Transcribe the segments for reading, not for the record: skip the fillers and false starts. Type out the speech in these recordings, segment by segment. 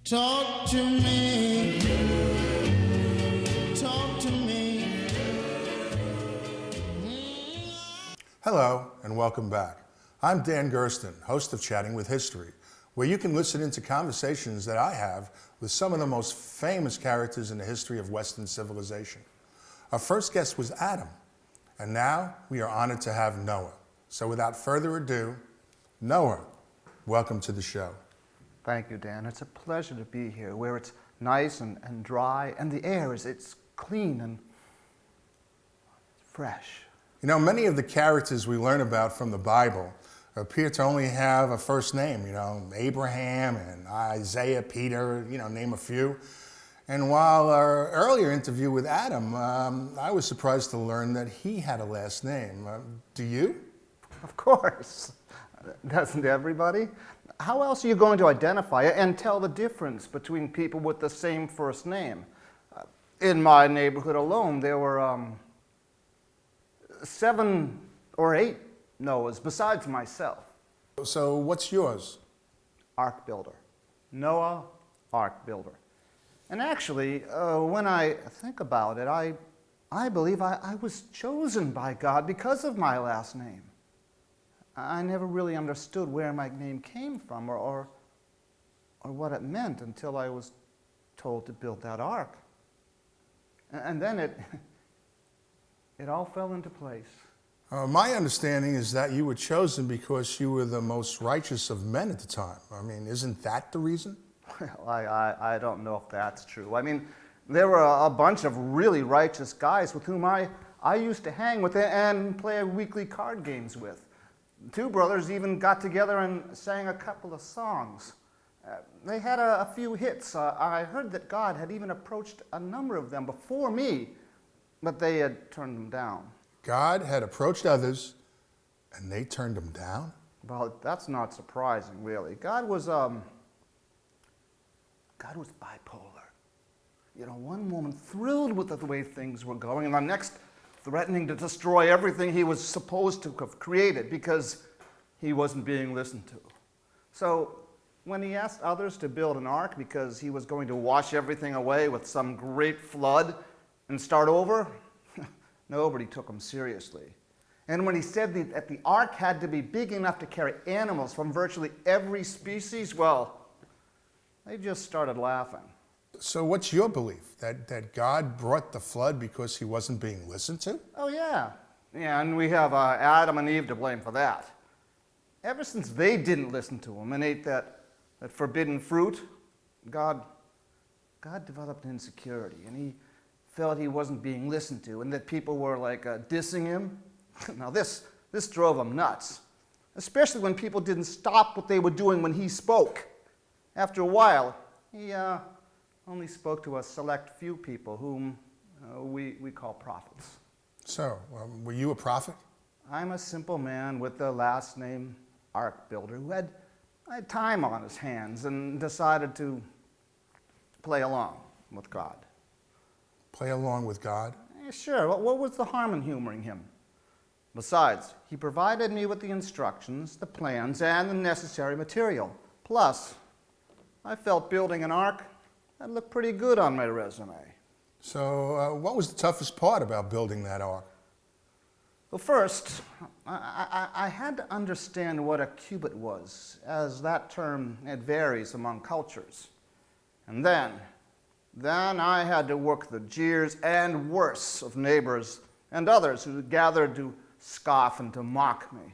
Talk to me. Talk to me. Hello and welcome back. I'm Dan Gersten, host of Chatting with History, where you can listen into conversations that I have with some of the most famous characters in the history of Western civilization. Our first guest was Adam, and now we are honored to have Noah. So without further ado, Noah, welcome to the show. Thank you, Dan. It's a pleasure to be here where it's nice and dry, and the air it's clean and fresh. You know, many of the characters we learn about from the Bible appear to only have a first name, Abraham and Isaiah, Peter, name a few. And while our earlier interview with Adam, I was surprised to learn that he had a last name. Do you? Of course. Doesn't everybody? How else are you going to identify and tell the difference between people with the same first name? In my neighborhood alone, there were 7 or 8 Noahs besides myself. So what's yours? Ark builder. Noah, ark builder. And actually, when I think about it, I believe I was chosen by God because of my last name. I never really understood where my name came from or what it meant until I was told to build that ark. And then it all fell into place. My understanding is that you were chosen because you were the most righteous of men at the time. I mean, isn't that the reason? Well, I don't know if that's true. I mean, there were a bunch of really righteous guys with whom I used to hang with and play weekly card games with. 2 brothers even got together and sang a couple of songs. They had a few hits. I heard that God had even approached a number of them before me, but they had turned them down. God had approached others, and they turned him down? Well, that's not surprising, really. God was bipolar. One moment thrilled with the way things were going, and the next threatening to destroy everything he was supposed to have created because he wasn't being listened to. So when he asked others to build an ark because he was going to wash everything away with some great flood and start over, nobody took him seriously. And when he said that the ark had to be big enough to carry animals from virtually every species, well, they just started laughing. So what's your belief? That God brought the flood because he wasn't being listened to? Oh, yeah. Yeah, and we have Adam and Eve to blame for that. Ever since they didn't listen to him and ate that forbidden fruit, God developed an insecurity, and he felt he wasn't being listened to and that people were dissing him. Now this drove him nuts, especially when people didn't stop what they were doing when he spoke. After a while, he only spoke to a select few people whom we call prophets. So, were you a prophet? I'm a simple man with the last name Ark Builder who had time on his hands and decided to play along with God. Play along with God? Sure, what was the harm in humoring him? Besides, he provided me with the instructions, the plans, and the necessary material. Plus, I felt building an ark that looked pretty good on my resume. So what was the toughest part about building that ark? Well, first, I had to understand what a cubit was, as that term, it varies among cultures. And then I had to work the jeers and worse of neighbors and others who gathered to scoff and to mock me.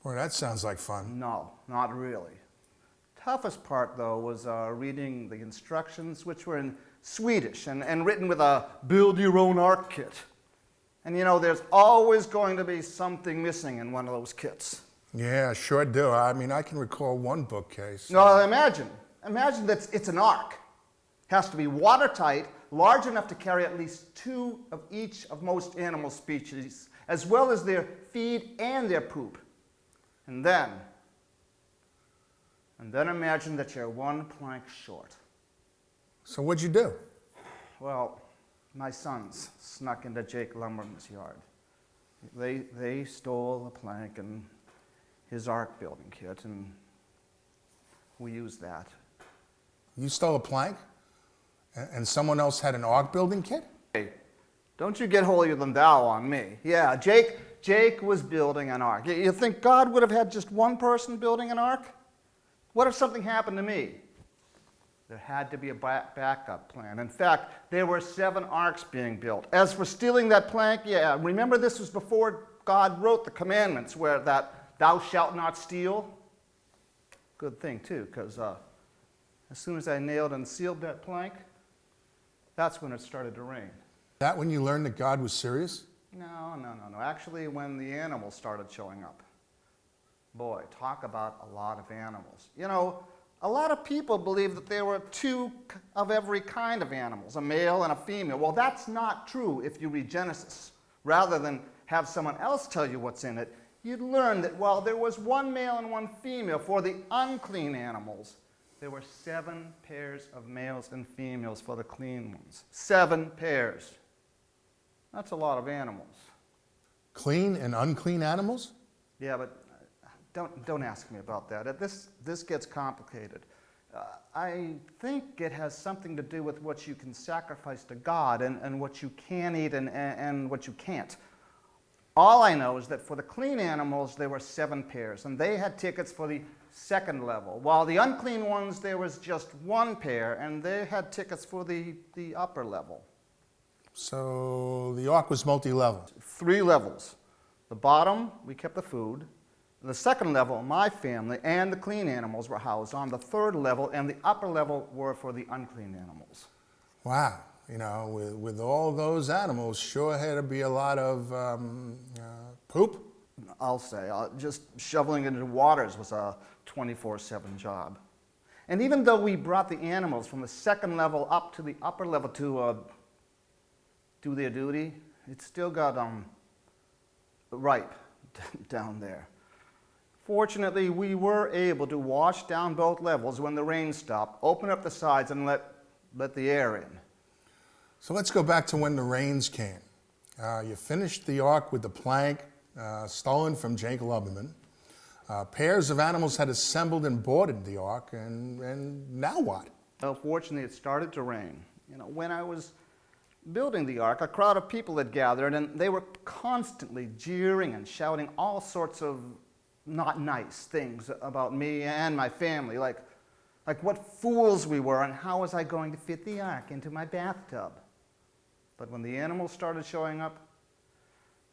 Well, that sounds like fun. No, not really. Toughest part, though, was reading the instructions, which were in Swedish and written with a build-your-own-ark kit. And there's always going to be something missing in one of those kits. Yeah, sure do. I mean, I can recall one bookcase. No, imagine that it's an ark. It has to be watertight, large enough to carry at least 2 of each of most animal species, as well as their feed and their poop. And then imagine that you're 1 plank short. So what'd you do? Well, my sons snuck into Jake Lumberman's yard. They stole a plank and his ark building kit, and we used that. You stole a plank? And someone else had an ark building kit? Hey, don't you get holier than thou on me. Yeah, Jake was building an ark. You think God would have had just one person building an ark? What if something happened to me? There had to be a backup plan. In fact, there were 7 arks being built. As for stealing that plank, yeah, remember this was before God wrote the commandments where that thou shalt not steal? Good thing too, because as soon as I nailed and sealed that plank, that's when it started to rain. That when you learned that God was serious? No. Actually, when the animals started showing up. Boy, talk about a lot of animals. You know, a lot of people believe that there were 2 of every kind of animals, a male and a female. Well, that's not true if you read Genesis. Rather than have someone else tell you what's in it, you'd learn that while there was 1 male and 1 female for the unclean animals, there were 7 pairs of males and females for the clean ones. 7 pairs. That's a lot of animals. Clean and unclean animals? Yeah, but don't ask me about that. This gets complicated. I think it has something to do with what you can sacrifice to God and what you can eat and what you can't. All I know is that for the clean animals, there were 7 pairs, and they had tickets for the 2nd level, while the unclean ones, there was just 1 pair, and they had tickets for the upper level. So the ark was multi-level. 3 levels. The bottom, we kept the food. The 2nd level, my family and the clean animals were housed on. The 3rd level and the upper level were for the unclean animals. Wow. You know, with all those animals, sure had to be a lot of poop. I'll say, just shoveling into waters was a 24/7 job. And even though we brought the animals from the 2nd level up to the upper level to do their duty, it still got ripe down there. Fortunately, we were able to wash down both levels when the rain stopped, open up the sides, and let the air in. So let's go back to when the rains came. You finished the ark with the plank stolen from Jake Lubberman. Pairs of animals had assembled and boarded the ark, and now what? Well, fortunately, it started to rain. You know, when I was building the ark, a crowd of people had gathered, and they were constantly jeering and shouting all sorts of not nice things about me and my family, like what fools we were and how was I going to fit the ark into my bathtub. But when the animals started showing up,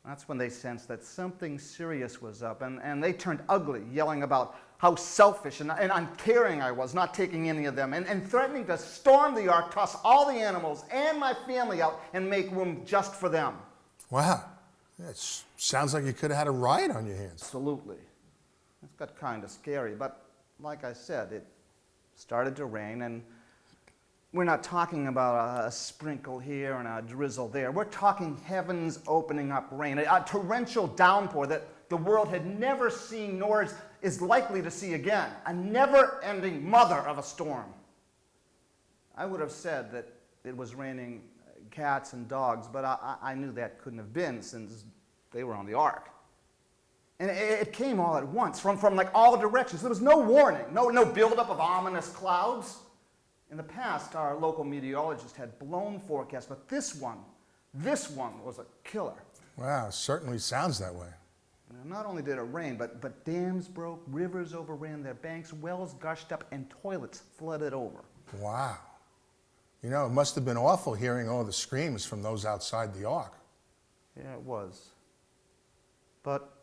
that's when they sensed that something serious was up, and they turned ugly, yelling about how selfish and uncaring I was, not taking any of them, and threatening to storm the ark, toss all the animals and my family out, and make room just for them. Wow. It sounds like you could have had a riot on your hands. Absolutely. It got kind of scary, but like I said, it started to rain, and we're not talking about a sprinkle here and a drizzle there. We're talking heavens opening up rain, a torrential downpour that the world had never seen nor is likely to see again, a never-ending mother of a storm. I would have said that it was raining cats and dogs, but I knew that couldn't have been since they were on the ark. And it came all at once, from like all directions. There was no warning, no buildup of ominous clouds. In the past, our local meteorologist had blown forecasts, but this one was a killer. Wow, certainly sounds that way. And not only did it rain, but dams broke, rivers overran their banks, wells gushed up, and toilets flooded over. Wow. You know, it must have been awful hearing all the screams from those outside the ark. Yeah, it was. But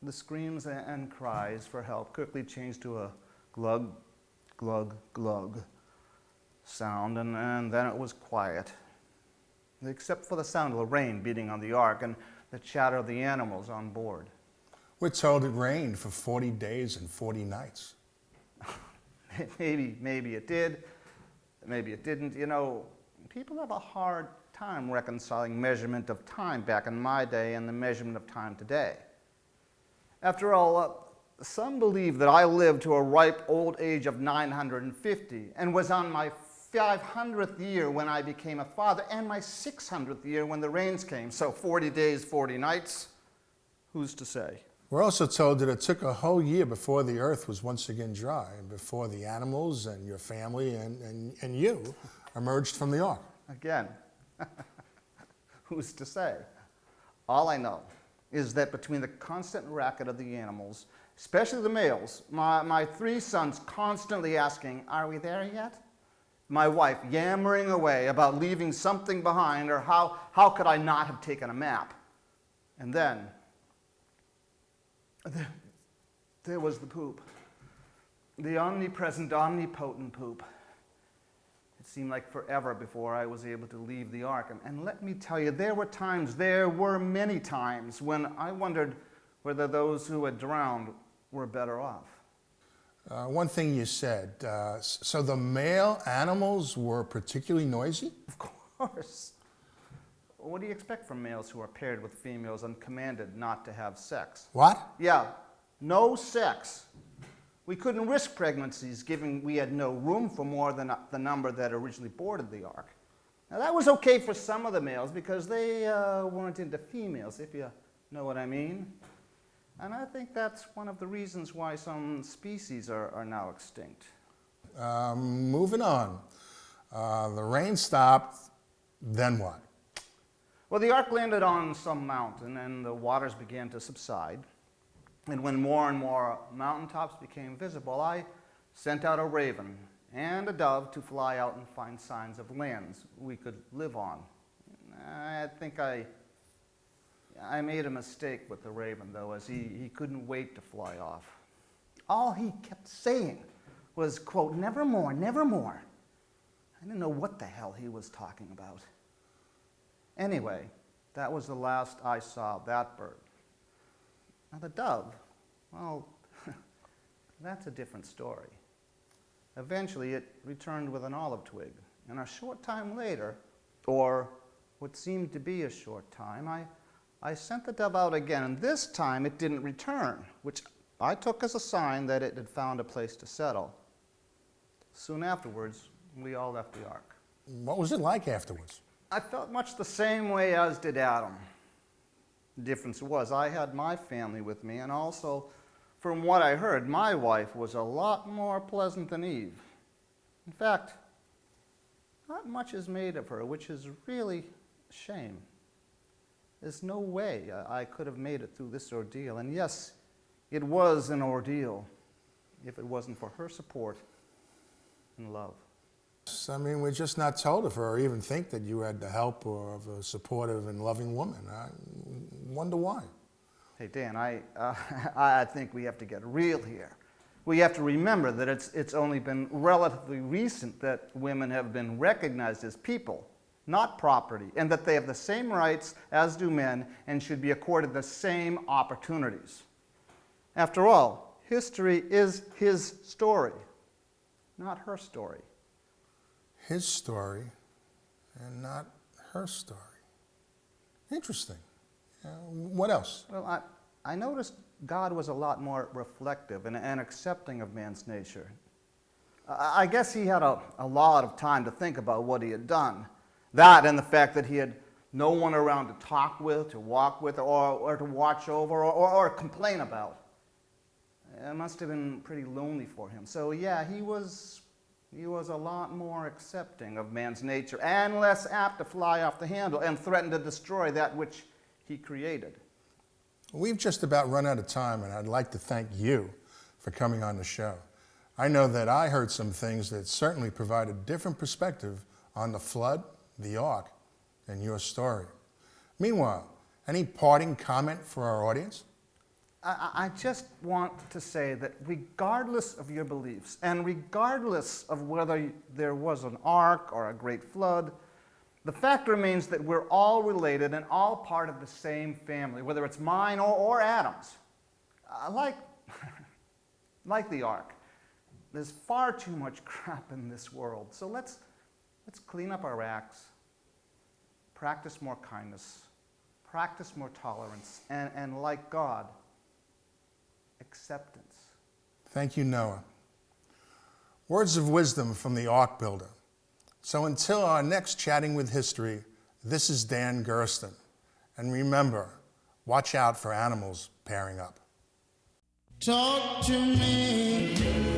the screams and cries for help quickly changed to a glug, glug, glug sound, and then it was quiet, except for the sound of the rain beating on the ark and the chatter of the animals on board. We're told it rained for 40 days and 40 nights. Maybe it did, maybe it didn't. You know, people have a hard time reconciling measurement of time back in my day and the measurement of time today. After all, some believe that I lived to a ripe old age of 950 and was on my 500th year when I became a father and my 600th year when the rains came. So 40 days, 40 nights, who's to say? We're also told that it took a whole year before the earth was once again dry, and before the animals and your family and you emerged from the ark. Again, who's to say? All I know is that between the constant racket of the animals, especially the males, my 3 sons constantly asking, "Are we there yet?" My wife yammering away about leaving something behind, or how could I not have taken a map? And then there was the poop. The omnipresent, omnipotent poop. It seemed like forever before I was able to leave the ark. And let me tell you, there were many times when I wondered whether those who had drowned were better off. One thing you said, so the male animals were particularly noisy? Of course. What do you expect from males who are paired with females and commanded not to have sex? What? Yeah, no sex. We couldn't risk pregnancies, given we had no room for more than the number that originally boarded the ark. Now, that was okay for some of the males because they weren't into females, if you know what I mean. And I think that's one of the reasons why some species are now extinct. Moving on. The rain stopped, then what? Well, the ark landed on some mountain, and the waters began to subside. And when more and more mountaintops became visible, I sent out a raven and a dove to fly out and find signs of lands we could live on. I think I made a mistake with the raven, though, as he couldn't wait to fly off. All he kept saying was, quote, "Nevermore, nevermore." I didn't know what the hell he was talking about. Anyway, that was the last I saw of that bird. Now the dove, well, that's a different story. Eventually it returned with an olive twig, and a short time later, or what seemed to be a short time, I sent the dove out again, and this time it didn't return, which I took as a sign that it had found a place to settle. Soon afterwards, we all left the ark. What was it like afterwards? I felt much the same way as did Adam. The difference was I had my family with me, and also, from what I heard, my wife was a lot more pleasant than Eve. In fact, not much is made of her, which is really a shame. There's no way I could have made it through this ordeal, and yes, it was an ordeal if it wasn't for her support and love. I mean, we're just not told of her or even think that you had the help of a supportive and loving woman. I wonder why. Hey, Dan, I think we have to get real here. We have to remember that it's only been relatively recent that women have been recognized as people, not property, and that they have the same rights as do men and should be accorded the same opportunities. After all, history is his story, not her story. His story and not her story. Interesting. What else? Well, I noticed God was a lot more reflective and accepting of man's nature. I guess he had a lot of time to think about what he had done. That and the fact that he had no one around to talk with, to walk with, or to watch over, or complain about. It must have been pretty lonely for him. So yeah, he was a lot more accepting of man's nature and less apt to fly off the handle and threaten to destroy that which he created. We've just about run out of time, and I'd like to thank you for coming on the show. I know that I heard some things that certainly provide a different perspective on the flood, the ark, and your story. Meanwhile, any parting comment for our audience? I just want to say that regardless of your beliefs, and regardless of whether there was an ark or a great flood, the fact remains that we're all related and all part of the same family, whether it's mine or Adam's. Like the ark, there's far too much crap in this world. So let's clean up our acts, practice more kindness, practice more tolerance, and like God, acceptance. Thank you, Noah. Words of wisdom from the Ark Builder. So until our next Chatting with History, this is Dan Gersten. And remember, watch out for animals pairing up. Talk to me.